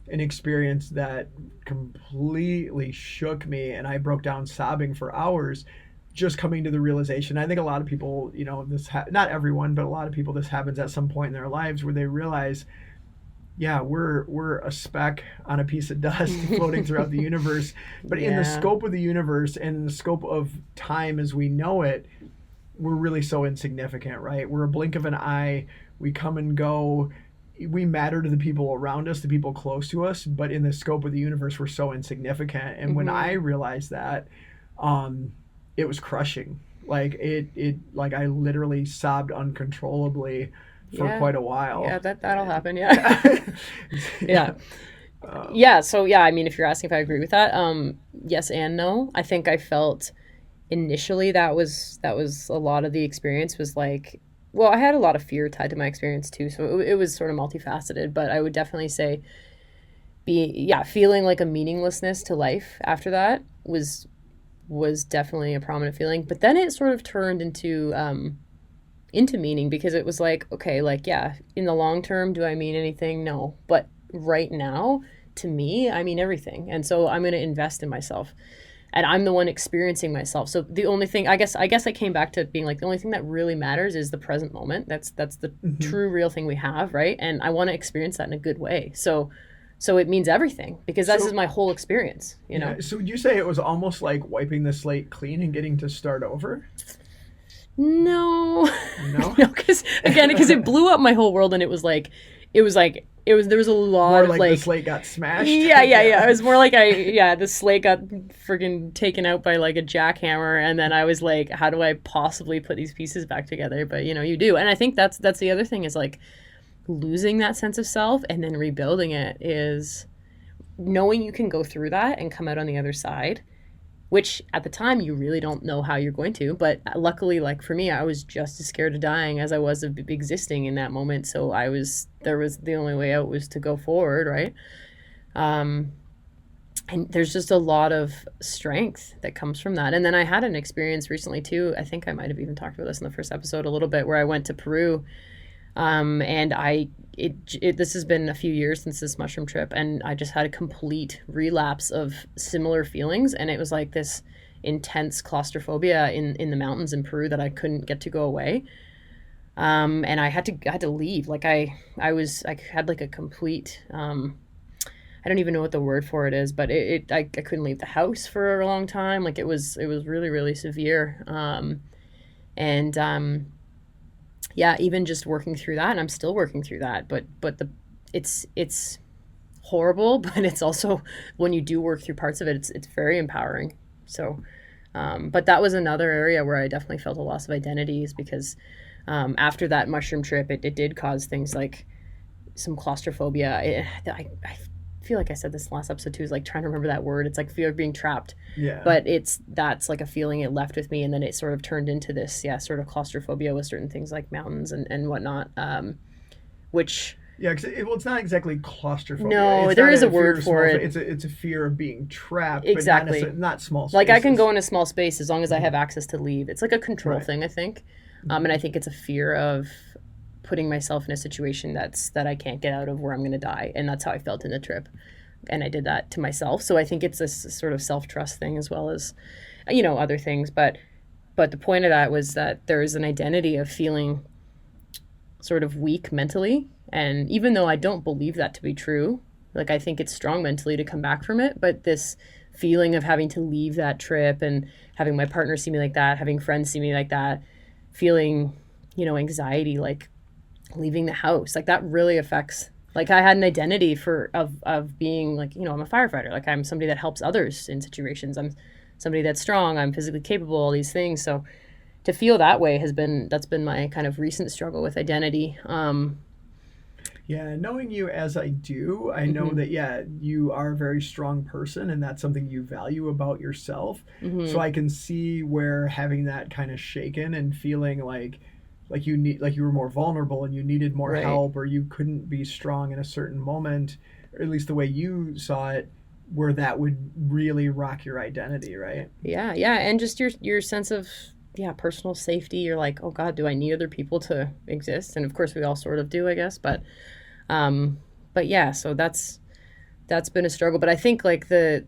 an experience that completely shook me, and I broke down sobbing for hours, just coming to the realization. I think a lot of people, you know, not everyone, but a lot of people, this happens at some point in their lives where they realize, yeah, we're a speck on a piece of dust floating throughout the universe. But in the scope of the universe and in the scope of time as we know it, we're really so insignificant, right? We're a blink of an eye. We come and go. We matter to the people around us, the people close to us, but in the scope of the universe, we're so insignificant. And when I realized that, it was crushing. Like it like I literally sobbed uncontrollably for quite a while.
Yeah, that'll happen. Yeah. Yeah. So yeah, I mean, if you're asking if I agree with that, yes and no. I think I felt initially that was a lot of the experience was like, well, I had a lot of fear tied to my experience too, so it was sort of multifaceted. But I would definitely say, feeling like a meaninglessness to life after that was definitely a prominent feeling. But then it sort of turned into meaning, because it was like, okay, like, yeah, in the long term, do I mean anything? No. But right now, to me, I mean everything. And so I'm going to invest in myself. And I'm the one experiencing myself. So the only thing, I guess I came back to being like, the only thing that really matters is the present moment. That's the true, real thing we have, right? And I want to experience that in a good way. So it means everything, because this is my whole experience, you know?
So would you say it was almost like wiping the slate clean and getting to start over?
No.
No?
No, because it blew up my whole world, and it was there was a lot
More
of
like the slate got smashed?
Yeah. It was more like the slate got friggin' taken out by like a jackhammer, and then I was like, how do I possibly put these pieces back together? But you do. And I think that's the other thing is like losing that sense of self and then rebuilding it is knowing you can go through that and come out on the other side, which at the time you really don't know how you're going to. But luckily, like for me, I was just as scared of dying as I was of existing in that moment. So the only way out was to go forward, right? And there's just a lot of strength that comes from that. And then I had an experience recently too. I think I might have even talked about this in the first episode a little bit, where I went to Peru. And this has been a few years since this mushroom trip, and I just had a complete relapse of similar feelings, and it was like this intense claustrophobia in the mountains in Peru that I couldn't get to go away. And I had to leave. Like I had like a complete, I don't even know what the word for it is, but I couldn't leave the house for a long time. Like it was really, really severe. Yeah, even just working through that, and I'm still working through that, but it's horrible, but it's also, when you do work through parts of it, it's very empowering. So, but that was another area where I definitely felt a loss of identities, because after that mushroom trip, it did cause things like some claustrophobia. I feel like I said this last episode too, is like trying to remember that word. It's like fear of being trapped.
Yeah.
But that's like a feeling it left with me, and then it sort of turned into this, sort of claustrophobia with certain things like mountains and whatnot, which...
Yeah, cause it's not exactly claustrophobia.
No, there is a word for it.
It's a fear of being trapped,
exactly.
But not small spaces.
Like I can go in a small space as long as I have access to leave. It's like a control thing, I think. And I think it's a fear of putting myself in a situation that I can't get out of, where I'm going to die. And that's how I felt in the trip. And I did that to myself. So I think it's this sort of self-trust thing, as well as, other things. But the point of that was that there is an identity of feeling sort of weak mentally. And even though I don't believe that to be true, like I think it's strong mentally to come back from it. But this feeling of having to leave that trip and having my partner see me like that, having friends see me like that, feeling, anxiety, like leaving the house, like that really affects, like I had an identity of being like, I'm a firefighter, like I'm somebody that helps others in situations, I'm somebody that's strong, I'm physically capable, all these things. So to feel that way that's been my kind of recent struggle with identity.
Yeah, knowing you as I do, I know that, you are a very strong person, and that's something you value about yourself. So I can see where having that kind of shaken and feeling like you were more vulnerable and you needed more help, or you couldn't be strong in a certain moment, or at least the way you saw it, where that would really rock your identity, right? Yeah,
and just your sense of personal safety. You're like, oh God, do I need other people to exist? And of course we all sort of do, I guess, but yeah, so that's been a struggle. But I think like the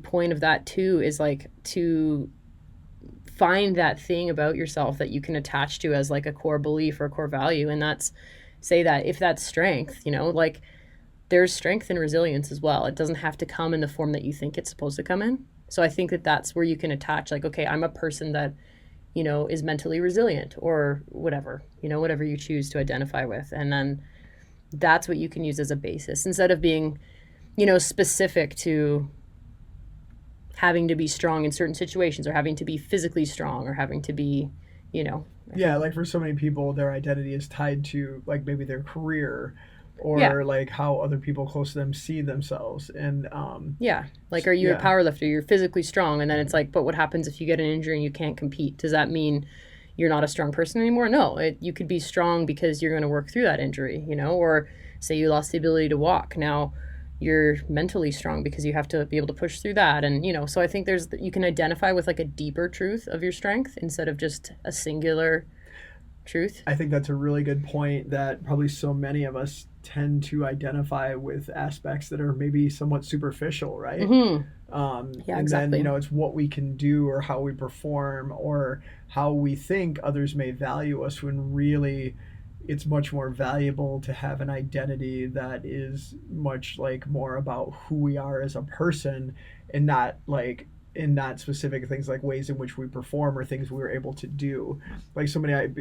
point of that too is like to find that thing about yourself that you can attach to as like a core belief or a core value. And that's, say that if that's strength, like there's strength and resilience as well. It doesn't have to come in the form that you think it's supposed to come in. So I think that's where you can attach, like, okay, I'm a person that, is mentally resilient, or whatever, whatever you choose to identify with. And then that's what you can use as a basis, instead of being, specific to having to be strong in certain situations, or having to be physically strong, or having to be,
like for so many people, their identity is tied to like maybe their career, or like how other people close to them see themselves. And
like, are you a powerlifter? You're physically strong, and then it's like, but what happens if you get an injury and you can't compete? Does that mean you're not a strong person anymore? No, you could be strong because you're going to work through that injury, or say you lost the ability to walk. Now you're mentally strong because you have to be able to push through that. And, so I think you can identify with like a deeper truth of your strength instead of just a singular truth.
I think that's a really good point, that probably so many of us tend to identify with aspects that are maybe somewhat superficial, right?
And exactly.
Then, it's what we can do, or how we perform, or how we think others may value us, when really it's much more valuable to have an identity that is much like more about who we are as a person, and not like not specific things like ways in which we perform or things we were able to do. Like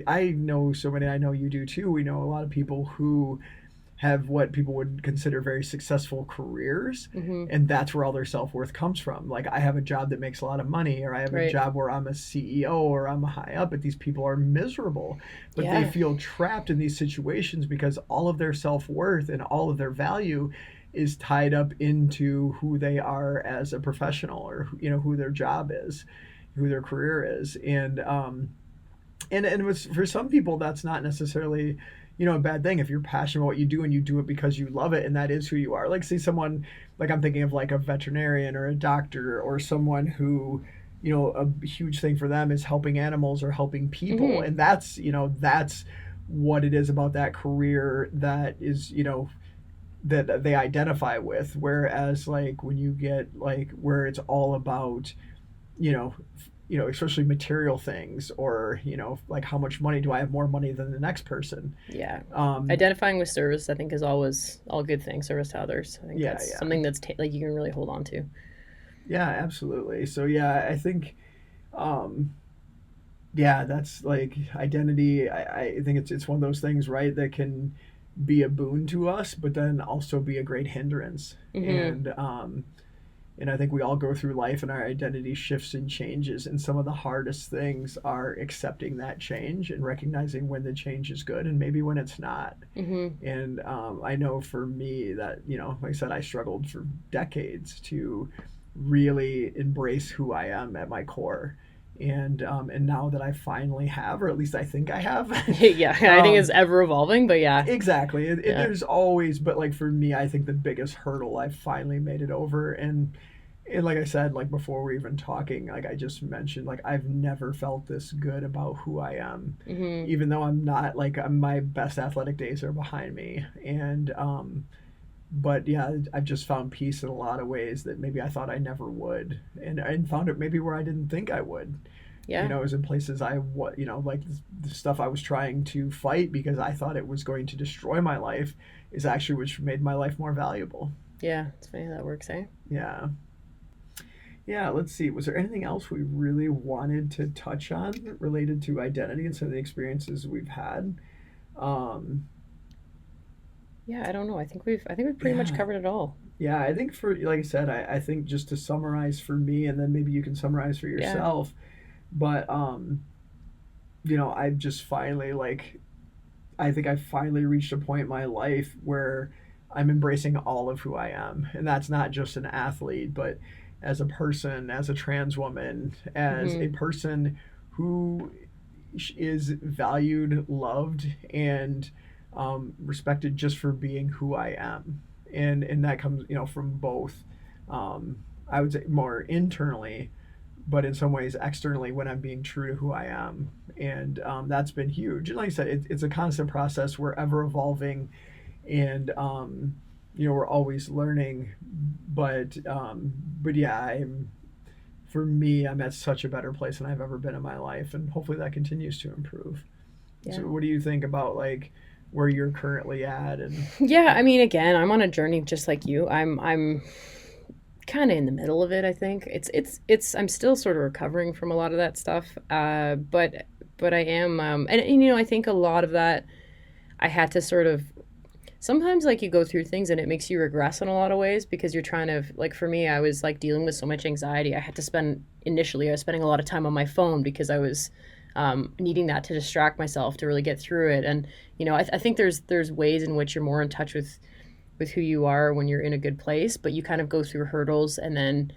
I know so many, I know you do too. We know a lot of people who have what people would consider very successful careers, and that's where all their self-worth comes from. Like, I have a job that makes a lot of money, or I have a job where I'm a CEO or I'm high up, but these people are miserable, but they feel trapped in these situations because all of their self-worth and all of their value is tied up into who they are as a professional, or who their job is, who their career is. And for some people that's not necessarily a bad thing. If you're passionate about what you do and you do it because you love it and that is who you are. Like, say someone, like I'm thinking of like a veterinarian or a doctor or someone who, a huge thing for them is helping animals or helping people. And that's what it is about that career that is, that they identify with. Whereas like when you get like where it's all about, especially material things, or like how much money do I have, more money than the next person.
Identifying with service, I think, is always all good things. Service to others, I think that's something that's like you can really hold on to.
Absolutely. So I think that's like identity. I think it's one of those things, right, that can be a boon to us but then also be a great hindrance. And I think we all go through life and our identity shifts and changes. And some of the hardest things are accepting that change and recognizing when the change is good and maybe when it's not. And I know for me that, like I said, I struggled for decades to really embrace who I am at my core. And now that I finally have, or at least I think I have.
I think it's ever evolving, but
exactly. There's always, but like for me, I think the biggest hurdle, I finally made it over. And like I said, like before we're even talking, like I just mentioned, like I've never felt this good about who I am, even though I'm not like my best athletic days are behind me. And but I've just found peace in a lot of ways that maybe I thought I never would, and found it maybe where I didn't think I would. It was in places like the stuff I was trying to fight because I thought it was going to destroy my life is actually which made my life more valuable.
It's funny how that works, eh?
Let's see. Was there anything else we really wanted to touch on related to identity and some of the experiences we've had?
I don't know. I think we've pretty much covered it all.
I think for, like I said, I think just to summarize for me, and then maybe you can summarize for yourself. But I've just finally I think I finally reached a point in my life where I'm embracing all of who I am, and that's not just an athlete, but as a person, as a trans woman, as a person who is valued, loved, and respected just for being who I am. And that comes, from both, I would say more internally, but in some ways externally when I'm being true to who I am. And that's been huge. And like I said, it's a constant process. We're ever evolving, and we're always learning. But for me, I'm at such a better place than I've ever been in my life, and hopefully that continues to improve. So what do you think about like where you're currently at? And
I mean, again, I'm on a journey just like you. I'm kind of in the middle of it. I think it's I'm still sort of recovering from a lot of that stuff, but I am and I think a lot of that I had to sort of, sometimes like you go through things and it makes you regress in a lot of ways because you're trying to, like for me, I was like dealing with so much anxiety. I was spending a lot of time on my phone because I was needing that to distract myself to really get through it. And I think there's ways in which you're more in touch with who you are when you're in a good place, but you kind of go through hurdles, and then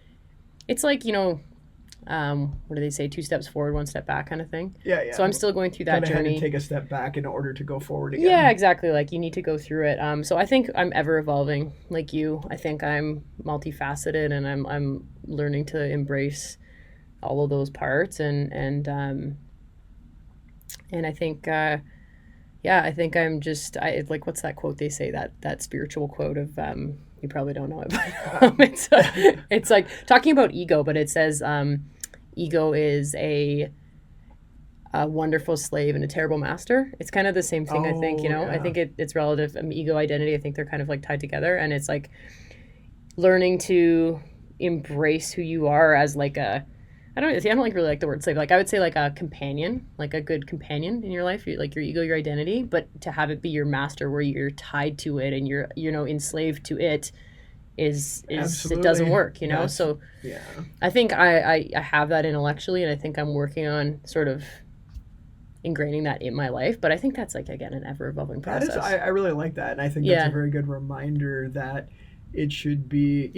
it's like what do they say, 2 steps forward, 1 step back kind of thing. So I'm still going through that journey.
Had to take a step back in order to go forward again.
Exactly, like you need to go through it. So I think I'm ever evolving like you. I think I'm multifaceted, and I'm learning to embrace all of those parts, and I think I think I'm just like, what's that quote they say, that spiritual quote of you probably don't know it, but it's like talking about ego, but it says ego is a wonderful slave and a terrible master. It's kind of the same thing. I think I think it's relative. Ego, identity, I think they're kind of like tied together, and it's like learning to embrace who you are as like a, I don't like really like the word slave. Like I would say like a companion, like a good companion in your life, like your ego, your identity, but to have it be your master where you're tied to it and you're, enslaved to it is it doesn't work,
Yes.
So I think I have that intellectually, and I think I'm working on sort of ingraining that in my life, but I think that's like, again, an ever-evolving process.
I really like that, and I think that's a very good reminder that it should be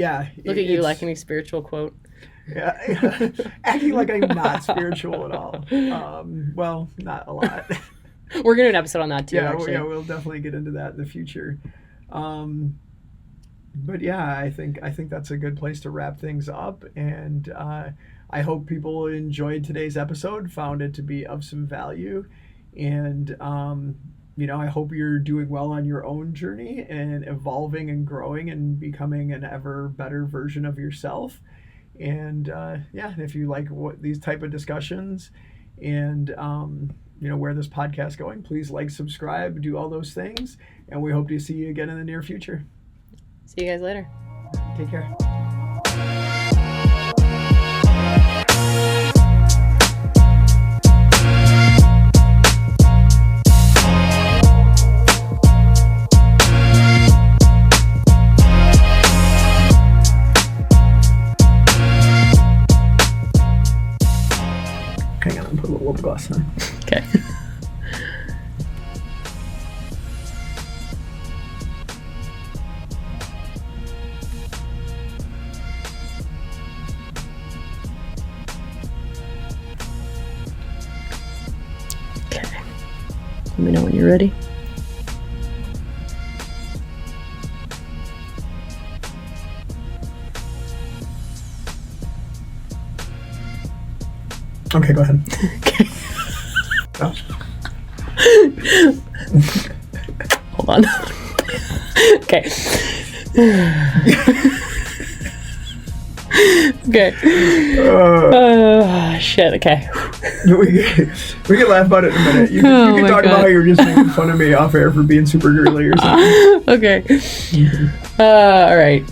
look at you liking a spiritual quote.
Acting like I'm not spiritual at all. Well, not a lot.
We're gonna do an episode on that too. Actually.
We'll definitely get into that in the future. But I think that's a good place to wrap things up, and I hope people enjoyed today's episode, found it to be of some value, and I hope you're doing well on your own journey and evolving and growing and becoming an ever better version of yourself. And if you like these type of discussions and where this podcast is going, please like, subscribe, do all those things, and we hope to see you again in the near future.
See you guys later.
Take care. Hang on, I'll put a little lip gloss on.
Okay. Let me know when you're ready.
Okay, go ahead.
Okay.
Oh.
Hold on. Okay. Okay. Shit. Okay.
We can laugh about it in a minute. You can talk about how you're just making fun of me off air for being super girly or something.
Okay. All right.